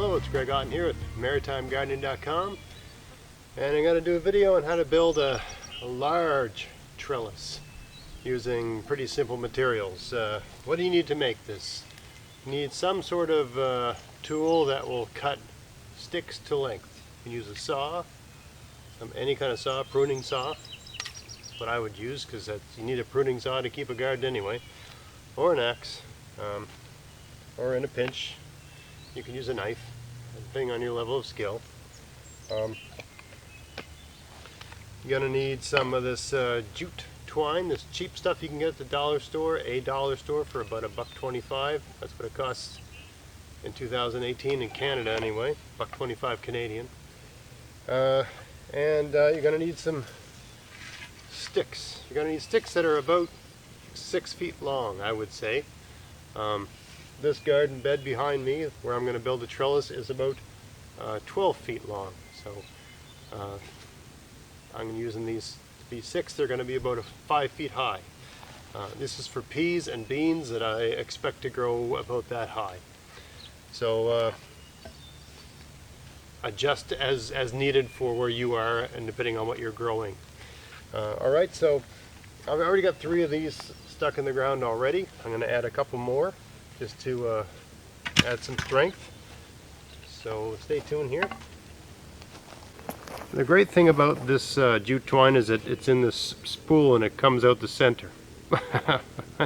Hello, it's Greg Otten here with maritimegardening.com, and I'm going to do a video on how to build a large trellis using pretty simple materials. What do you need to make this? You need some sort of tool that will cut sticks to length. You can use a saw, any kind of saw, pruning saw. That's what I would use, because you need a pruning saw to keep a garden anyway, or an axe, or in a pinch you can use a knife, depending on your level of skill. You're going to need some of this jute twine, this cheap stuff you can get at the dollar store, for about $1.25. That's what it costs in 2018 in Canada anyway, $1.25 Canadian. And you're going to need some sticks. You're going to need sticks that are about 6 feet long, I would say. This garden bed behind me, where I'm going to build a trellis, is about 12 feet long. So I'm using these to be 6. They're going to be about 5 feet high. This is for peas and beans that I expect to grow about that high. So adjust as needed for where you are and depending on what you're growing. Alright, so I've already got 3 of these stuck in the ground already. I'm going to add a couple more just to add some strength. So stay tuned here. The great thing about this jute twine is that it's in this spool and it comes out the center.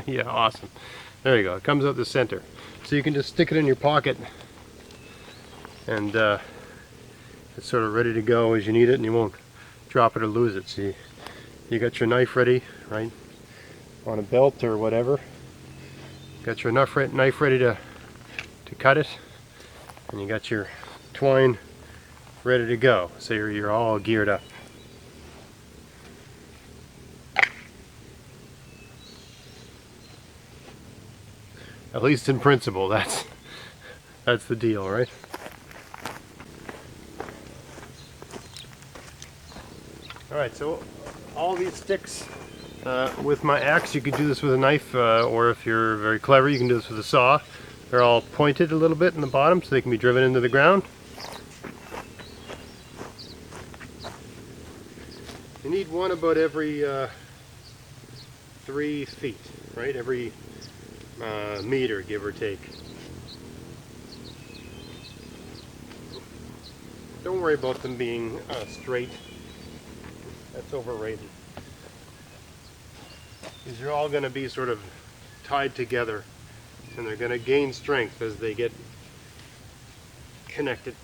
Yeah, awesome. There you go. It comes out the center. So you can just stick it in your pocket and it's sort of ready to go as you need it, and you won't drop it or lose it. So you got your knife ready, right, on a belt or whatever. Got your knife ready to cut it, and you got your twine ready to go. So you're all geared up. At least in principle, that's the deal, right? Alright, so all these sticks, with my axe, you could do this with a knife, or if you're very clever, you can do this with a saw. They're all pointed a little bit in the bottom so they can be driven into the ground. You need one about every 3 feet, right? Every meter, give or take. Don't worry about them being straight. That's overrated. These are all going to be sort of tied together, and they're going to gain strength as they get connected.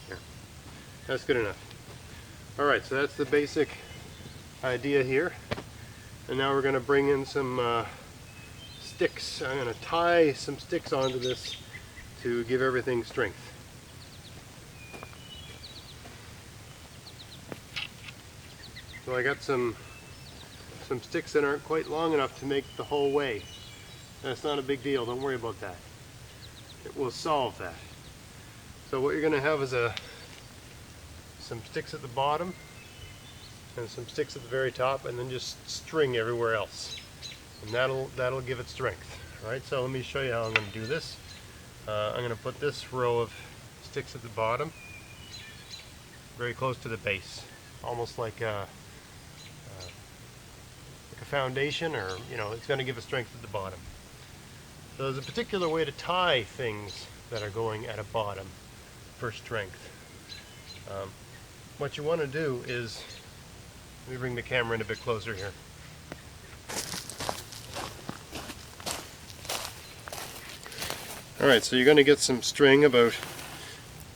Yeah. That's good enough. Alright, so that's the basic idea here. And now we're going to bring in some sticks. I'm going to tie some sticks onto this to give everything strength. So I got some sticks that aren't quite long enough to make the whole way. That's not a big deal, don't worry about that. It will solve that. So what you're going to have is some sticks at the bottom and some sticks at the very top, and then just string everywhere else. And that'll give it strength. Alright, so let me show you how I'm going to do this. I'm going to put this row of sticks at the bottom, very close to the base, almost like a foundation, or it's going to give it strength at the bottom. So there's a particular way to tie things that are going at a bottom for strength. What you want to do is, let me bring the camera in a bit closer here. Alright, so you're going to get some string about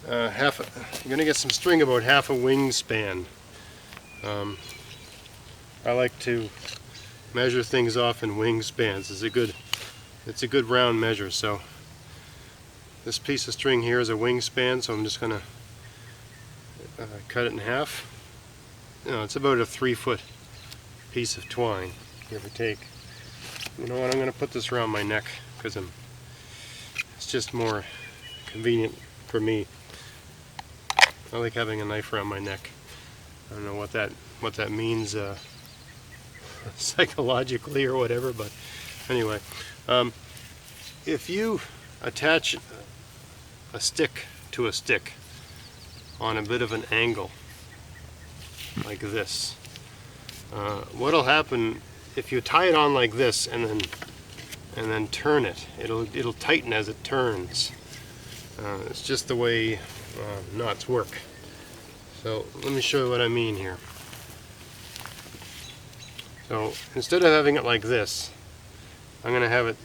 half a wingspan. I like to measure things off in wingspans. It's a good round measure. So this piece of string here is a wingspan, so I'm just going to cut it in half. It's about a 3-foot piece of twine, give or take. You know what, I'm going to put this around my neck because it's just more convenient for me. I like having a knife around my neck. I don't know what that means psychologically or whatever, but anyway, if you attach a stick to a stick on a bit of an angle like this, what'll happen if you tie it on like this and then turn it, it'll tighten as it turns. It's just the way knots work. So let me show you what I mean here. So instead of having it like this, I'm going to have it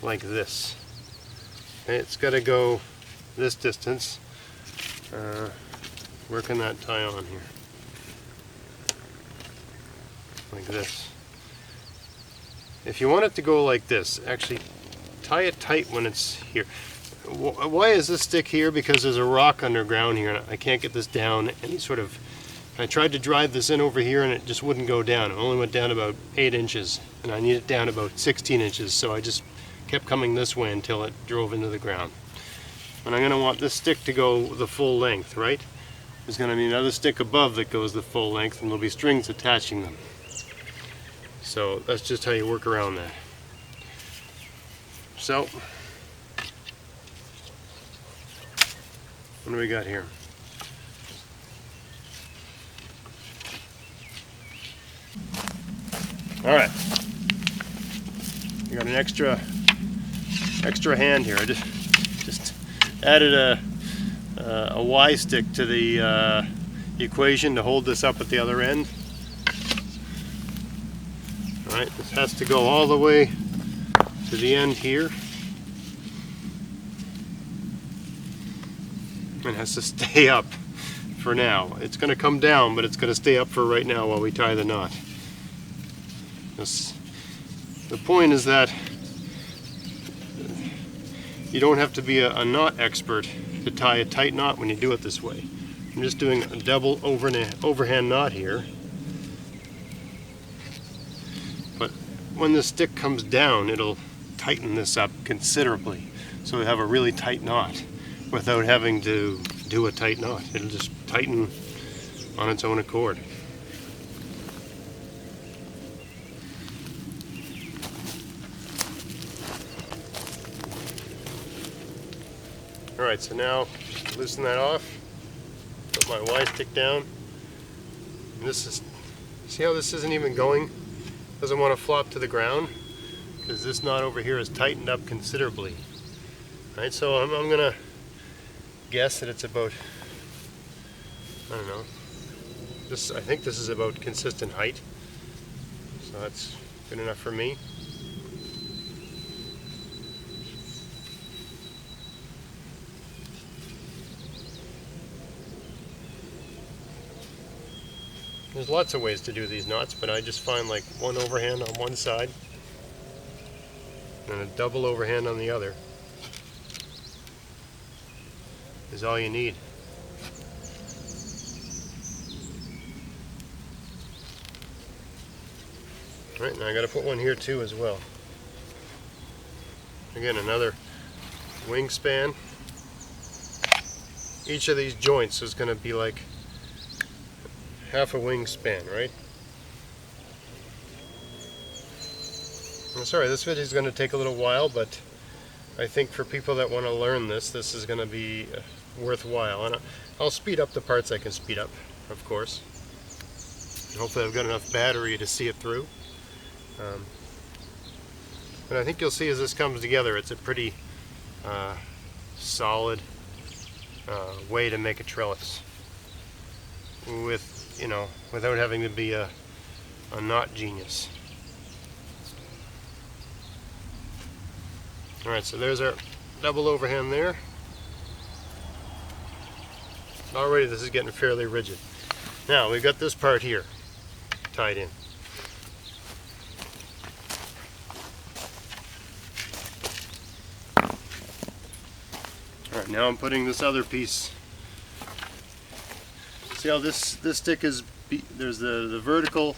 like this. Okay, it's got to go this distance. Where can that tie on here? Like this. If you want it to go like this, actually tie it tight when it's here. Why is this stick here? Because there's a rock underground here and I can't get this down any sort of... I tried to drive this in over here and it just wouldn't go down. It only went down about 8 inches and I need it down about 16 inches, so I just kept coming this way until it drove into the ground. And I'm going to want this stick to go the full length, right? There's going to be another stick above that goes the full length and there'll be strings attaching them. So that's just how you work around that. So, what do we got here? Alright, we got an extra hand here. I just added a Y stick to the equation to hold this up at the other end. Alright, this has to go all the way to the end here. It has to stay up for now. It's going to come down, but it's going to stay up for right now while we tie the knot. The point is that you don't have to be a knot expert to tie a tight knot when you do it this way. I'm just doing a double overhand knot here. But when the stick comes down, it'll tighten this up considerably. So we have a really tight knot without having to do a tight knot. It'll just tighten on its own accord. Alright, so now loosen that off, put my Y stick down. And this is, see how this isn't even going? Doesn't want to flop to the ground because this knot over here is tightened up considerably. Alright, so I'm going to guess that it's about, I don't know, I think this is about consistent height. So that's good enough for me. There's lots of ways to do these knots, but I just find like one overhand on one side and a double overhand on the other is all you need. Alright, now I got to put one here too as well. Again, another wingspan. Each of these joints is going to be like half a wingspan, right? I'm sorry, this video is going to take a little while, but I think for people that want to learn this, this is going to be worthwhile. And I'll speed up the parts I can speed up, of course. And hopefully I've got enough battery to see it through. But I think you'll see as this comes together, it's a pretty solid way to make a trellis with, you know, without having to be a knot genius. Alright, so there's our double overhand there. Already this is getting fairly rigid. Now we've got this part here tied in. Alright, now I'm putting this other piece. See how this stick is, there's the vertical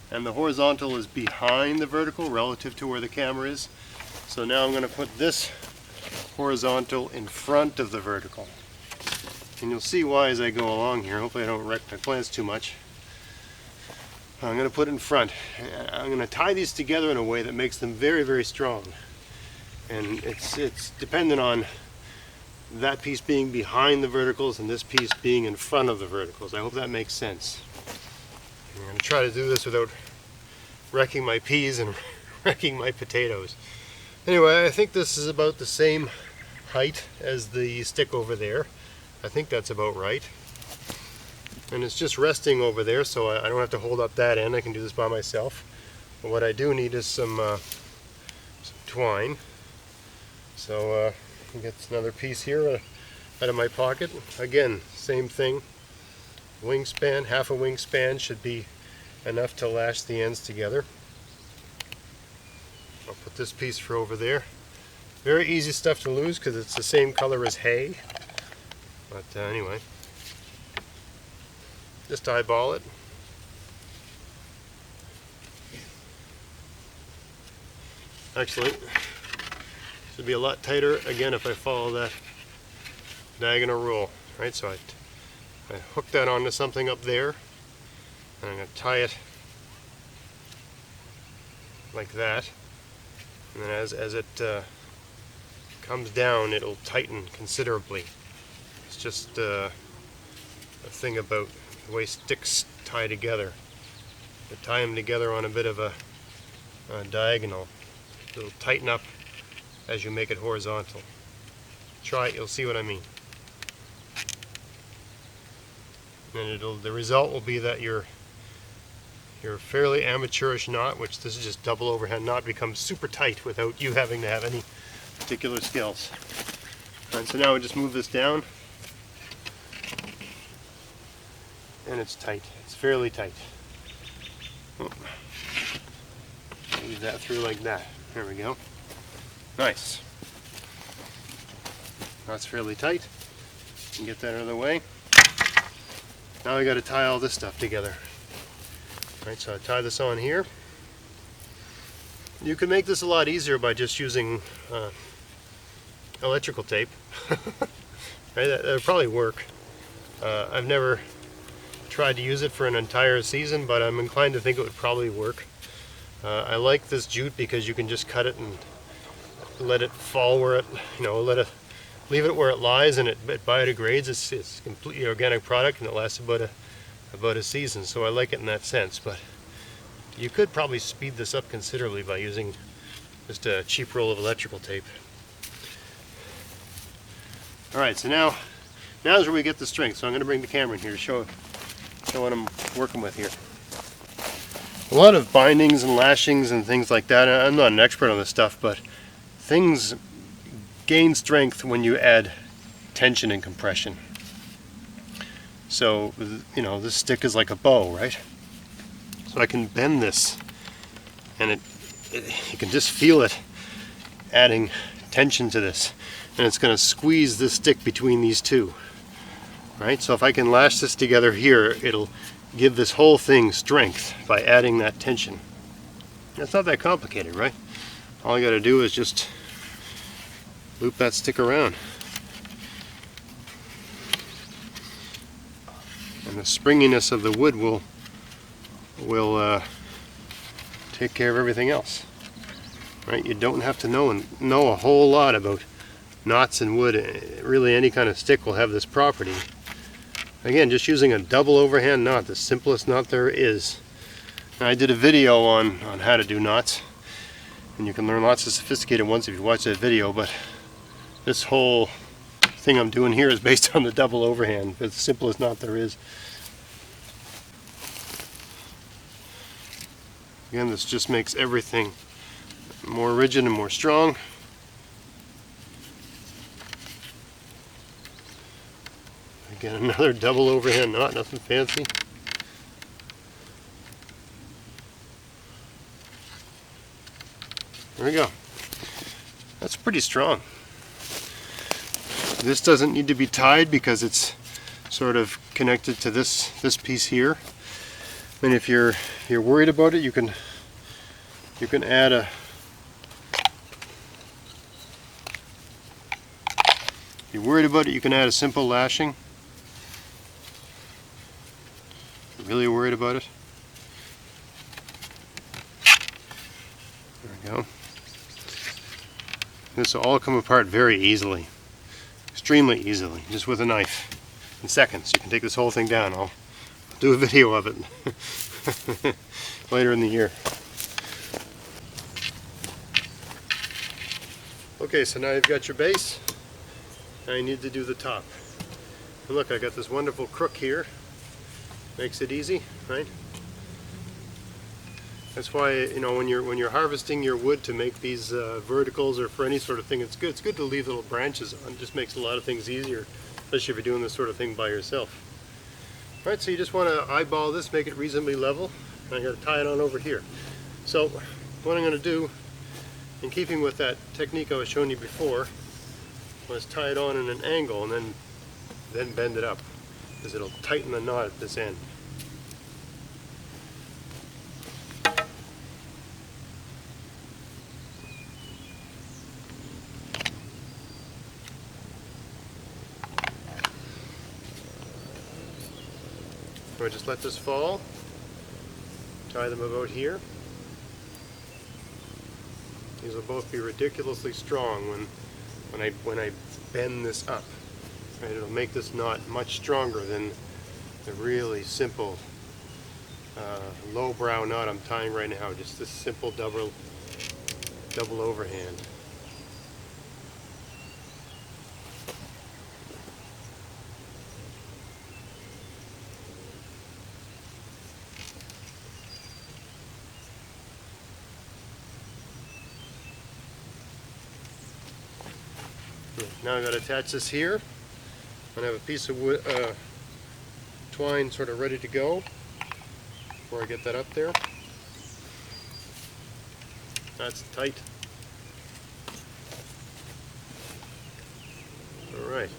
and the horizontal is behind the vertical relative to where the camera is. So now I'm going to put this horizontal in front of the vertical. And you'll see why as I go along here. Hopefully I don't wreck my plans too much. I'm going to put it in front. I'm going to tie these together in a way that makes them very, very strong. and it's dependent on that piece being behind the verticals and this piece being in front of the verticals. I hope that makes sense. I'm going to try to do this without wrecking my peas and wrecking my potatoes. Anyway, I think this is about the same height as the stick over there. I think that's about right. And it's just resting over there, so I don't have to hold up that end. I can do this by myself. But what I do need is some twine. So I get another piece here out of my pocket. Again, same thing. Wingspan, half a wingspan should be enough to lash the ends together. I'll put this piece for over there. Very easy stuff to lose because it's the same color as hay. But anyway, just eyeball it. Actually, it should be a lot tighter again if I follow that diagonal rule. Right, so I hook that onto something up there, and I'm going to tie it like that. And then as it comes down, it'll tighten considerably. It's just a thing about the way sticks tie together. You tie them together on a bit of a diagonal. It'll tighten up as you make it horizontal. Try it, you'll see what I mean. And the result will be that your fairly amateurish knot, which this is just double overhand knot, becomes super tight without you having to have any particular skills. And so now we just move this down, and it's tight. It's fairly tight. Leave that through like that. There we go. Nice. That's fairly tight. You can get that out of the way. Now I got to tie all this stuff together. Right, so I tie this on here. You can make this a lot easier by just using electrical tape. Right, that would probably work. I've never tried to use it for an entire season, but I'm inclined to think it would probably work. I like this jute because you can just cut it and let it fall where it, leave it where it lies, and it biodegrades. It's a completely organic product, and it lasts about a season. So I like it in that sense. But you could probably speed this up considerably by using just a cheap roll of electrical tape. All right, so now is where we get the strength. So I'm going to bring the camera in here to show what I'm working with here. A lot of bindings and lashings and things like that. I'm not an expert on this stuff, but things gain strength when you add tension and compression. So, this stick is like a bow, right? So I can bend this, and you can just feel it adding tension to this, and it's going to squeeze this stick between these two, right? So if I can lash this together here, it'll give this whole thing strength by adding that tension. It's not that complicated, right? All I got to do is just loop that stick around, and the springiness of the wood will take care of everything else, right? You don't have to know a whole lot about knots in wood. Really, any kind of stick will have this property. Again, just using a double overhand knot, the simplest knot there is. Now, I did a video on how to do knots, and you can learn lots of sophisticated ones if you watch that video, but this whole thing I'm doing here is based on the double overhand. It's the simplest knot there is. Again, this just makes everything more rigid and more strong. Again, another double overhand knot, nothing fancy. There we go. That's pretty strong. This doesn't need to be tied because it's sort of connected to this piece here. And if you're worried about it, you can add a simple lashing. If you're really worried about it. There we go. This will all come apart very easily, extremely easily, just with a knife. In seconds, you can take this whole thing down. I'll do a video of it later in the year. Okay, so now you've got your base. Now you need to do the top. And look, I got this wonderful crook here. Makes it easy, right? That's why, you know, when you're harvesting your wood to make these verticals or for any sort of thing, it's good. It's good to leave little branches on. It just makes a lot of things easier, especially if you're doing this sort of thing by yourself. All right, so you just want to eyeball this, make it reasonably level. And I'm going to tie it on over here. So what I'm going to do, in keeping with that technique I was showing you before, was tie it on in an angle and then bend it up, because it'll tighten the knot at this end. So I just let this fall, tie them about here. These will both be ridiculously strong when I bend this up. Right, it'll make this knot much stronger than the really simple low-brow knot I'm tying right now. Just this simple double overhand. Now I've got to attach this here. I'm going to have a piece of wood, twine sort of ready to go before I get that up there. That's tight. All right.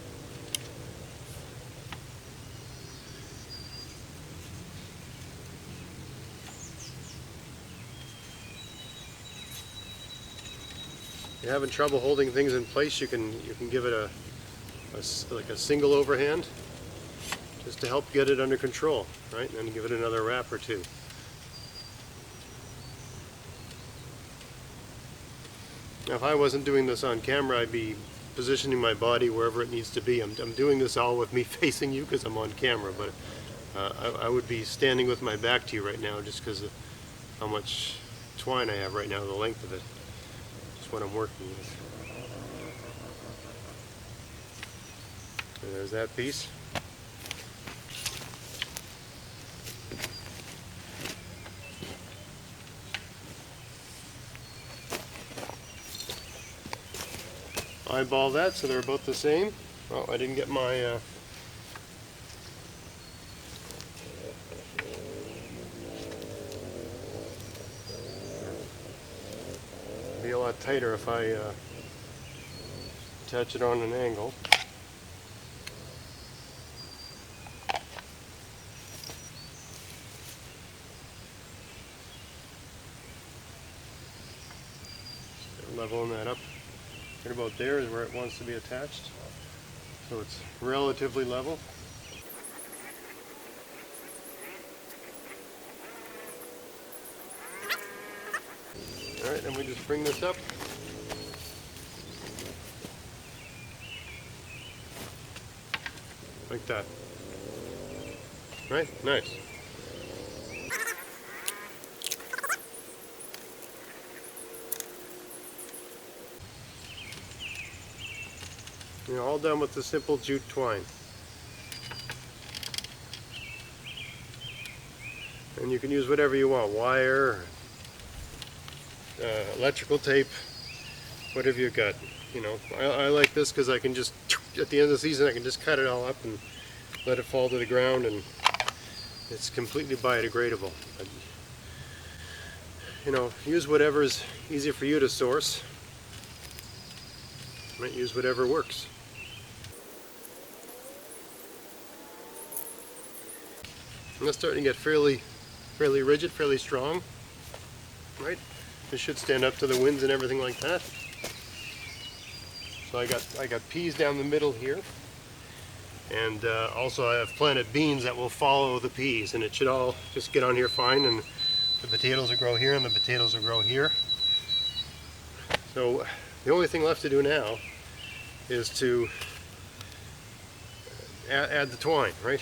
If you're having trouble holding things in place, you can give it like a single overhand, just to help get it under control, right? And then give it another wrap or two. Now, if I wasn't doing this on camera, I'd be positioning my body wherever it needs to be. I'm doing this all with me facing you because I'm on camera, but I would be standing with my back to you right now just because of how much twine I have right now, the length of it. Just what I'm working with. And there's that piece. Eyeball that so they're both the same. Oh, I didn't get my be a lot tighter if I attach it on an angle. Leveling that up. Right about there is where it wants to be attached. So it's relatively level. Alright, then we just bring this up. Like that. Right? Nice. You're all done with the simple jute twine. And you can use whatever you want, wire, electrical tape, whatever you got. You know, I like this because I can just, at the end of the season, I can just cut it all up and let it fall to the ground, and it's completely biodegradable. But, you know, use whatever is easy for you to source. Might use whatever works. And that's starting to get fairly rigid, fairly strong, right? It should stand up to the winds and everything like that. So I got peas down the middle here, and also I have planted beans that will follow the peas, and it should all just get on here fine, and the potatoes will grow here, and the potatoes will grow here. So The only thing left to do now is to add the twine, right?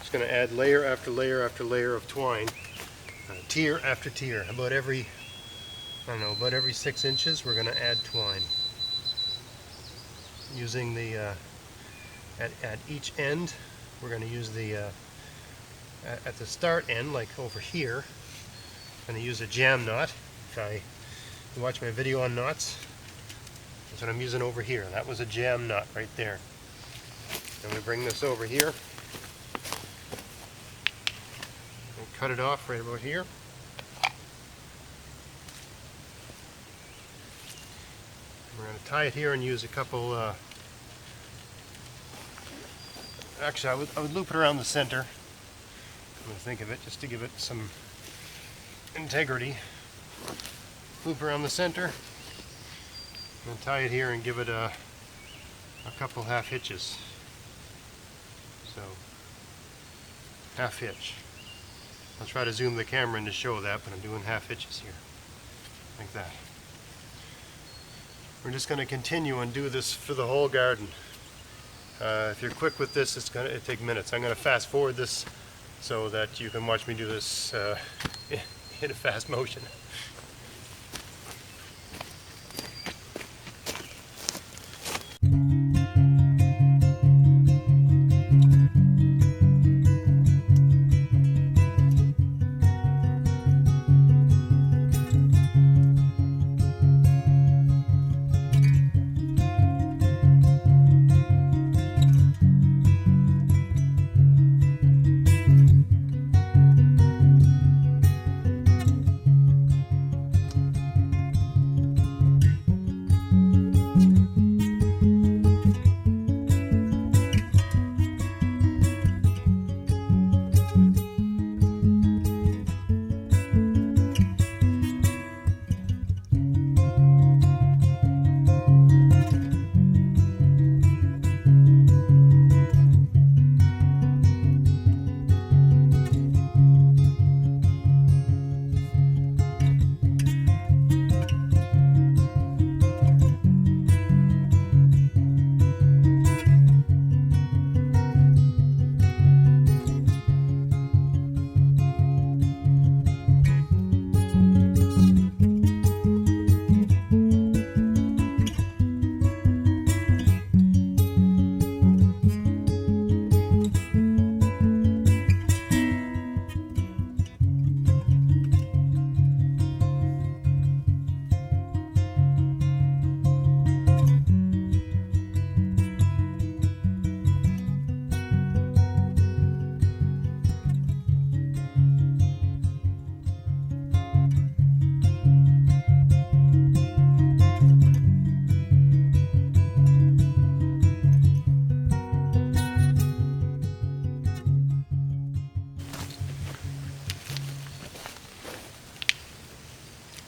Just going to add layer after layer after layer of twine, tier after tier. About every, I don't know, about every 6 inches we're going to add twine. Using the, at each end, we're going to use the, at the start end, like over here, I'm going to use a jam knot. If you watch my video on knots, that's what I'm using over here. That was a jam knot right there. And we bring this over here and cut it off right about here. We're going to tie it here and use a couple, actually I would loop it around the center, come to think of it, just to give it some integrity. Loop around the center and tie it here and give it a couple half hitches. So, half hitch. I'll try to zoom the camera in to show that, but I'm doing half hitches here, like that. We're just going to continue and do this for the whole garden. If you're quick with this, it'll take minutes. I'm going to fast forward this so that you can watch me do this in a fast motion.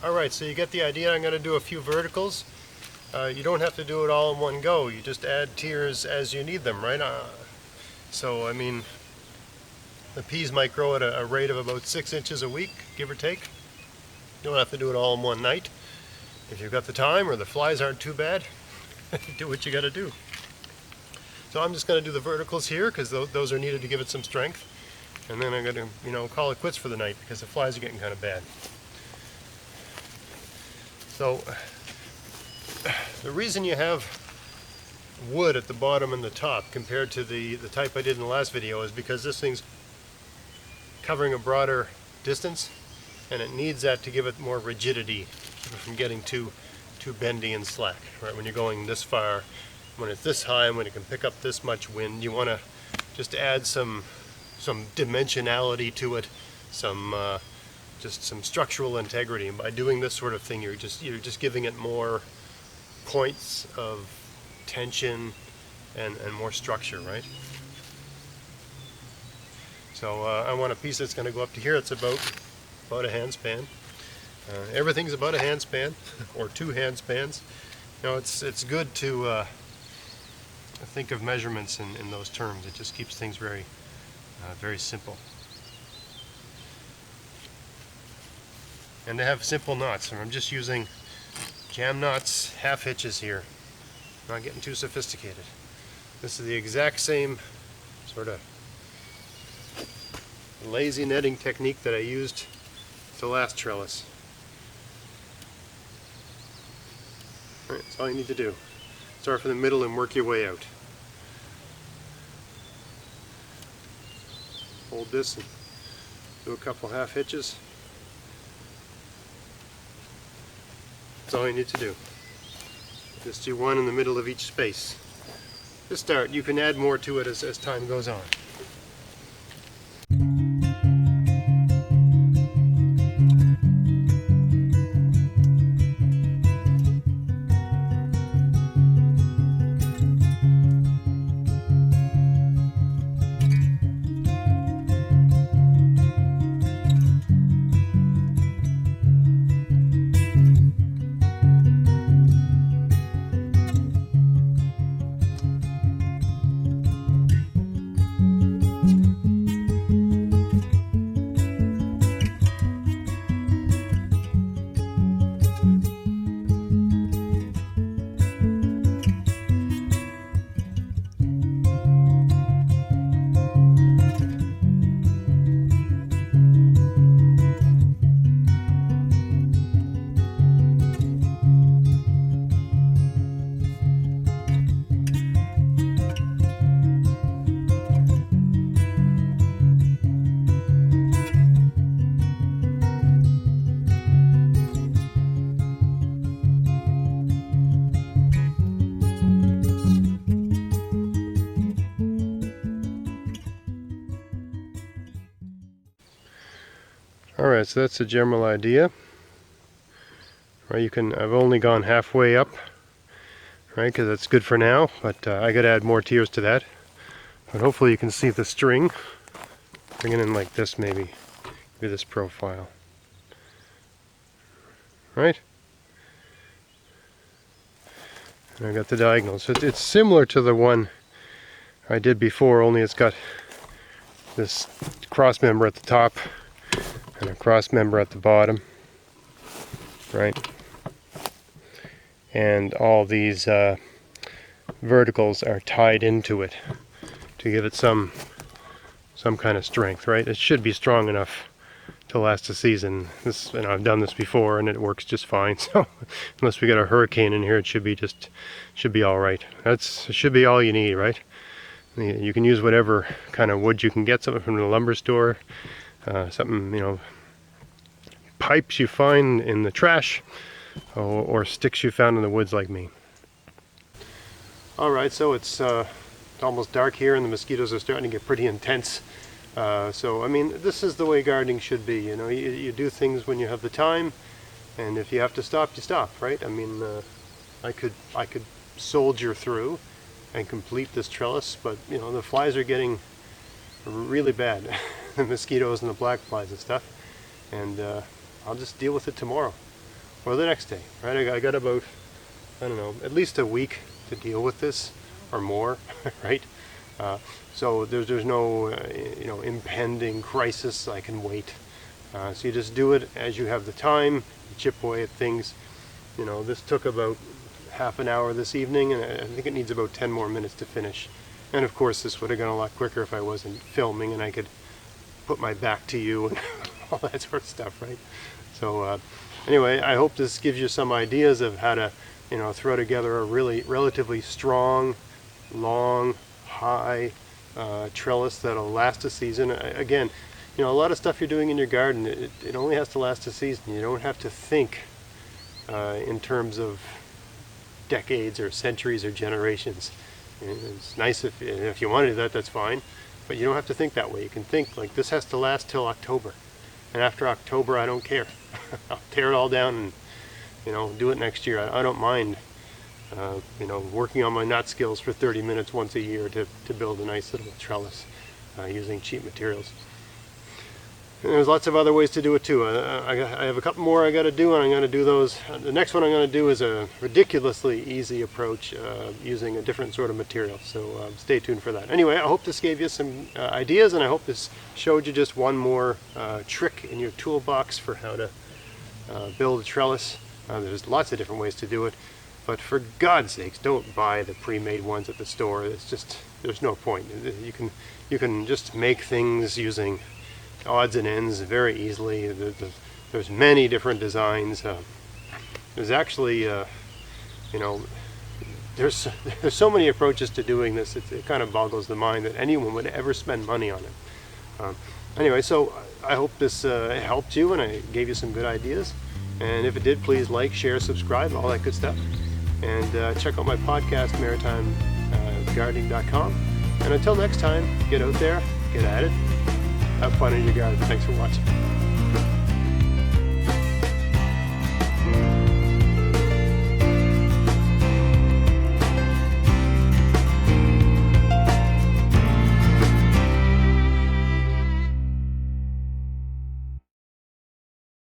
Alright, so you get the idea. I'm going to do a few verticals. You don't have to do it all in one go. You just add tiers as you need them, right? So, I mean, the peas might grow at a rate of about 6 inches a week, give or take. You don't have to do it all in one night. If you've got the time or the flies aren't too bad, do what you got to do. So I'm just going to do the verticals here because those are needed to give it some strength. And then I'm going to, call it quits for the night because the flies are getting kind of bad. So the reason you have wood at the bottom and the top compared to the type I did in the last video is because this thing's covering a broader distance and it needs that to give it more rigidity, keep it from getting too bendy and slack. Right? When you're going this far, when it's this high and when it can pick up this much wind, you want to just add some dimensionality to it, just some structural integrity. And by doing this sort of thing, you're just giving it more points of tension and more structure, right? So I want a piece that's going to go up to here. It's about a handspan. Everything's about a handspan or 2 handspans. It's good to think of measurements in those terms. It just keeps things very simple. And to have simple knots, and I'm just using jam knots, half hitches here. Not getting too sophisticated. This is the exact same sort of lazy netting technique that I used with the last trellis. Alright, that's all you need to do. Start from the middle and work your way out. Hold this and do a couple half hitches. That's all you need to do. Just do one in the middle of each space. To start, you can add more to it as time goes on. Alright, so that's the general idea. Right, I've only gone halfway up, right, because that's good for now, but I got to add more tiers to that. But hopefully you can see the string. Bring it in like this, maybe this profile. Right? And I got the diagonals. So it's similar to the one I did before, only it's got this cross member at the top and a cross member at the bottom, right? And all these verticals are tied into it to give it some kind of strength, right? It should be strong enough to last a season. I've done this before and it works just fine. So unless we get a hurricane in here, it should be all right. It should be all you need, right? You can use whatever kind of wood you can get, something from the lumber store. Something, pipes you find in the trash, or sticks you found in the woods like me. Alright, so it's almost dark here and the mosquitoes are starting to get pretty intense. So, I mean, this is the way gardening should be, you do things when you have the time, and if you have to stop, you stop, right? I mean, I could soldier through and complete this trellis, but, the flies are getting really bad. The mosquitoes and the black flies and stuff, and I'll just deal with it tomorrow or the next day, right? I got about, I don't know, at least a week to deal with this or more, right? So there's no impending crisis. I can wait. So you just do it as you have the time. You chip away at things. This took about half an hour this evening, and I think it needs about 10 more minutes to finish. And of course this would have gone a lot quicker if I wasn't filming and I could put my back to you and all that sort of stuff, right? So anyway, I hope this gives you some ideas of how to throw together a relatively strong, long, high trellis that'll last a season. Again, a lot of stuff you're doing in your garden, it only has to last a season. You don't have to think in terms of decades or centuries or generations. It's nice if you want to do that, that's fine, but you don't have to think that way. You can think like this has to last till October, and after October I don't care. I'll tear it all down and do it next year. I don't mind working on my knot skills for 30 minutes once a year to build a nice little trellis using cheap materials. And there's lots of other ways to do it too. I have a couple more I got to do, and I'm going to do those. The next one I'm going to do is a ridiculously easy approach using a different sort of material. So stay tuned for that. Anyway, I hope this gave you some ideas, and I hope this showed you just one more trick in your toolbox for how to build a trellis There's lots of different ways to do it, but for God's sakes, don't buy the pre-made ones at the store. It's just, there's no point. You can just make things using odds and ends very easily. There's many different designs. There's actually, there's so many approaches to doing this. It kind of boggles the mind that anyone would ever spend money on it. Anyway, so I hope this helped you and I gave you some good ideas. And if it did, please like, share, subscribe, all that good stuff. And check out my podcast, maritimegardening.com. And until next time, get out there, get at it, have fun in your garden. Thanks for watching.